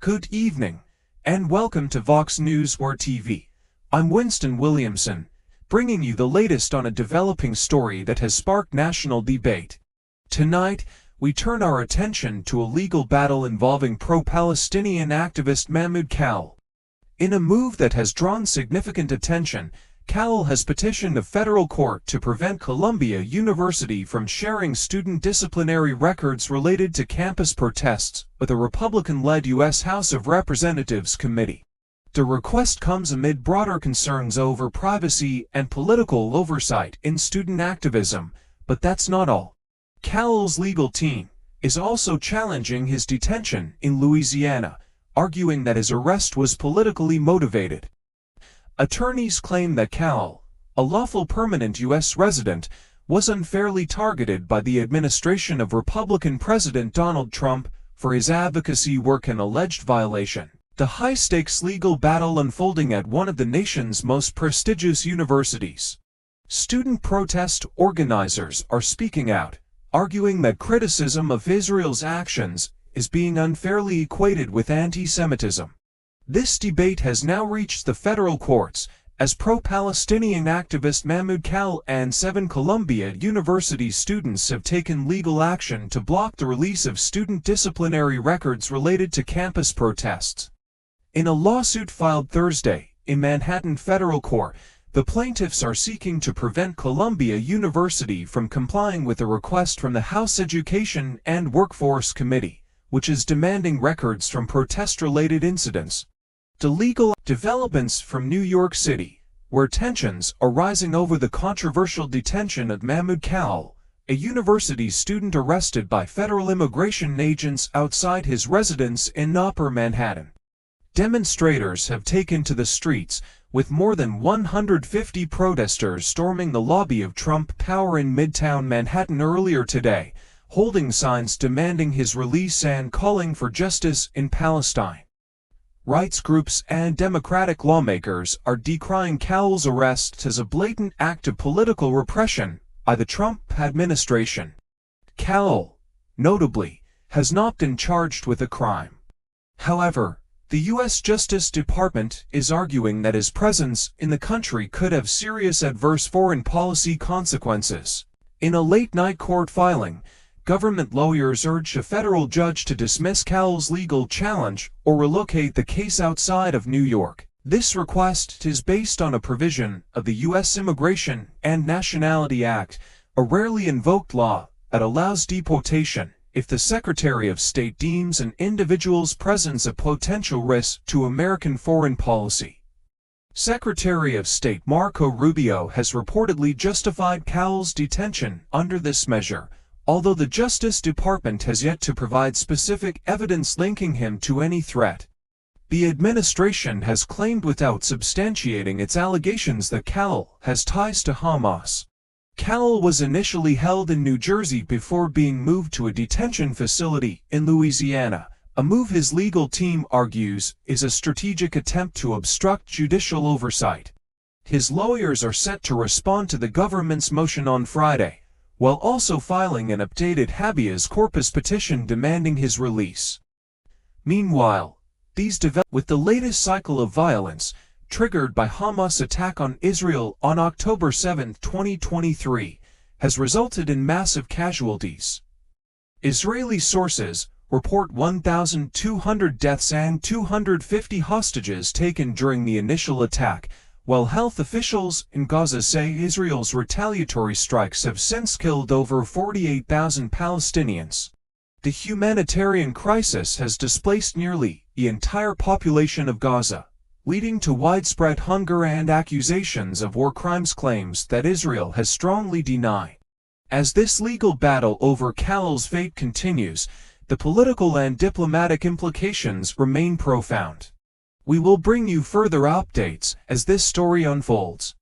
Good evening, and welcome to Vox News or TV. I'm Winston Williamson, bringing you the latest on a developing story that has sparked national debate. Tonight, we turn our attention to a legal battle involving pro-Palestinian activist Mahmoud Khalil. In a move that has drawn significant attention, Khalil has petitioned a federal court to prevent Columbia University from sharing student disciplinary records related to campus protests with a Republican-led U.S. House of Representatives committee. The request comes amid broader concerns over privacy and political oversight in student activism, but that's not all. Khalil's legal team is also challenging his detention in Louisiana, arguing that his arrest was politically motivated. Attorneys claim that Khalil, a lawful permanent U.S. resident, was unfairly targeted by the administration of Republican President Donald Trump for his advocacy work and alleged violation. The high-stakes legal battle unfolding at one of the nation's most prestigious universities. Student protest organizers are speaking out, arguing that criticism of Israel's actions is being unfairly equated with anti-Semitism. This debate has now reached the federal courts, as pro-Palestinian activist Mahmoud Khalil and 7 Columbia University students have taken legal action to block the release of student disciplinary records related to campus protests. In a lawsuit filed Thursday in Manhattan federal court, the plaintiffs are seeking to prevent Columbia University from complying with a request from the House Education and Workforce Committee, which is demanding records from protest-related incidents. The legal developments from New York City, where tensions are rising over the controversial detention of Mahmoud Khalil, a university student arrested by federal immigration agents outside his residence in Upper Manhattan. Demonstrators have taken to the streets, with more than 150 protesters storming the lobby of Trump Tower in Midtown Manhattan earlier today, holding signs demanding his release and calling for justice in Palestine. Rights groups and Democratic lawmakers are decrying Khalil's arrest as a blatant act of political repression by the Trump administration. Khalil, notably, has not been charged with a crime. However, the U.S. Justice Department is arguing that his presence in the country could have serious adverse foreign policy consequences. In a late-night court filing, government lawyers urged a federal judge to dismiss Khalil's legal challenge or relocate the case outside of New York. This request is based on a provision of the U.S. Immigration and Nationality Act, a rarely invoked law that allows deportation if the Secretary of State deems an individual's presence a potential risk to American foreign policy. Secretary of State Marco Rubio has reportedly justified Khalil's detention under this measure, although the Justice Department has yet to provide specific evidence linking him to any threat. The administration has claimed without substantiating its allegations that Khalil has ties to Hamas. Khalil was initially held in New Jersey before being moved to a detention facility in Louisiana, a move his legal team argues is a strategic attempt to obstruct judicial oversight. His lawyers are set to respond to the government's motion on Friday, while also filing an updated habeas corpus petition demanding his release. Meanwhile, these develop with the latest cycle of violence, triggered by Hamas' attack on Israel on October 7, 2023, has resulted in massive casualties. Israeli sources report 1,200 deaths and 250 hostages taken during the initial attack, while health officials in Gaza say Israel's retaliatory strikes have since killed over 48,000 Palestinians. The humanitarian crisis has displaced nearly the entire population of Gaza, leading to widespread hunger and accusations of war crimes, claims that Israel has strongly denied. As this legal battle over Khalil's fate continues, the political and diplomatic implications remain profound. We will bring you further updates as this story unfolds.